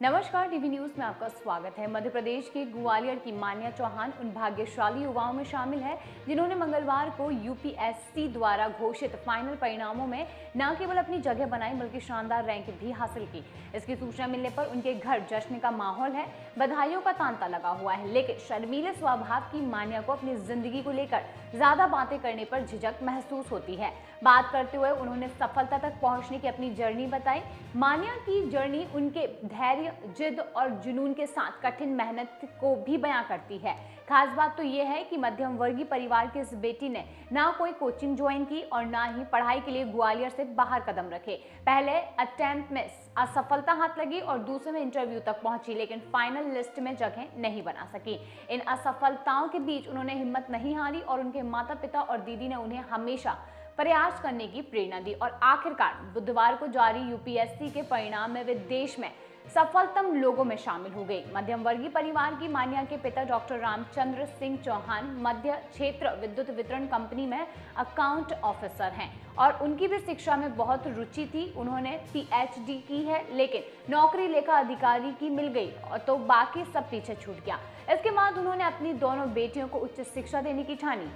नमस्कार, TV news में आपका स्वागत है। मध्य प्रदेश के ग्वालियर की मान्या चौहान उन भाग्यशाली युवाओं में शामिल है जिन्होंने मंगलवार को यूपीएससी द्वारा घोषित फाइनल परिणामों में न केवल अपनी जगह बनाई बल्कि शानदार रैंक भी हासिल की। इसकी सूचना मिलने पर उनके घर जश्न का माहौल है, बधाइयों का तांता लगा हुआ है। लेकिन शर्मीले स्वभाव की मान्या को अपनी जिंदगी को लेकर ज्यादा बातें करने पर झिझक महसूस होती है। बात करते हुए उन्होंने सफलता तक पहुंचने की अपनी जर्नी बताई। मान्या की जर्नी उनके धैर्य, जिद और जुनून के साथ कठिन मेहनत को भी बयां करती है। खास बात तो यह है कि मध्यम वर्गीय परिवार की इस बेटी ने ना कोई कोचिंग ज्वाइन की और ना ही पढ़ाई के लिए ग्वालियर से बाहर कदम रखे। पहले अटेम्प्ट में असफलता हाथ लगी और दूसरे में इंटरव्यू तक पहुंची, लेकिन फाइनल लिस्ट में जगह नहीं बना सकी। इन असफलताओं के बीच उन्होंने हिम्मत नहीं हारी और उनके माता पिता और दीदी ने उन्हें हमेशा प्रयास करने की प्रेरणा दी और आखिरकार बुधवार को जारी यूपीएससी के परिणाम में वे देश में सफलतम लोगों में शामिल हो गई। मध्यम वर्गीय परिवार की मान्या के पिता डॉक्टर रामचंद्र सिंह चौहान मध्य क्षेत्र विद्युत वितरण कंपनी में अकाउंट ऑफिसर हैं और उनकी भी शिक्षा में बहुत रुचि थी। उन्होंने पीएचडी की है, लेकिन नौकरी लेखा अधिकारी की मिल गई और तो बाकी सब पीछे छूट गया। इसके बाद उन्होंने अपनी दोनों बेटियों को उच्च शिक्षा देने की ठानी।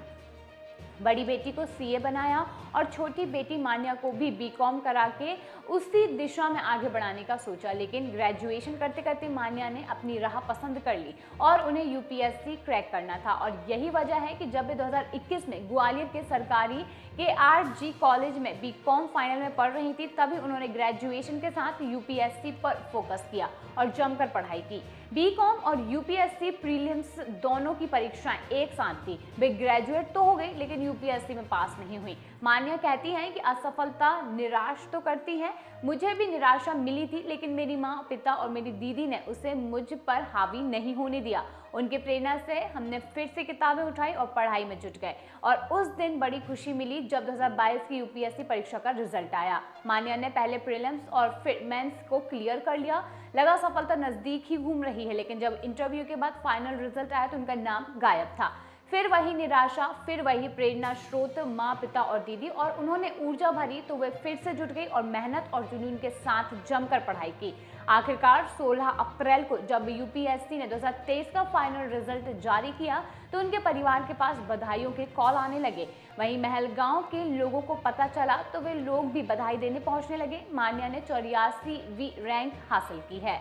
बड़ी बेटी को सीए बनाया और छोटी बेटी मान्या को भी बीकॉम करा के उसी दिशा में आगे बढ़ाने का सोचा, लेकिन ग्रेजुएशन करते करते मान्या ने अपनी राह पसंद कर ली और उन्हें यूपीएससी क्रैक करना था। और यही वजह है कि जब वे 2021 में ग्वालियर के सरकारी KRG कॉलेज में बीकॉम फाइनल में पढ़ रही थी, तभी उन्होंने ग्रेजुएशन के साथ यूपीएससी पर फोकस किया और जमकर पढ़ाई की। बीकॉम और यूपीएससी प्रीलिम्स दोनों की परीक्षाएं एक साथ थी। वे ग्रेजुएट तो हो गई लेकिन यूपीएससी में पास नहीं हुई। मान्या कहती हैं कि असफलता निराश तो करती है, मुझे भी निराशा मिली थी, लेकिन मेरी माँ, पिता और मेरी दीदी ने उसे मुझ पर हावी नहीं होने दिया। उनकी प्रेरणा से हमने फिर से किताबें उठाई और पढ़ाई में जुट गए और उस दिन बड़ी खुशी मिली जब 2022 की यूपीएससी परीक्षा का रिजल्ट आया। मान्या ने पहले प्रीलिम्स और फिर मेंस को क्लियर कर लिया। लगा सफलता नजदीक ही घूम रही है, लेकिन जब इंटरव्यू के बाद फाइनल रिजल्ट आया तो उनका नाम गायब था। फिर वही निराशा, फिर वही प्रेरणा स्रोत माँ, पिता और दीदी, और उन्होंने ऊर्जा भरी तो वे फिर से जुट गई और मेहनत और जुनून के साथ जमकर पढ़ाई की। आखिरकार 16 अप्रैल को जब यूपीएससी ने 2023 का फाइनल रिजल्ट जारी किया तो उनके परिवार के पास बधाइयों के कॉल आने लगे। वहीं महलगांव के लोगों को पता चला तो वे लोग भी बधाई देने पहुंचने लगे। मान्या ने 84वीं रैंक हासिल की है।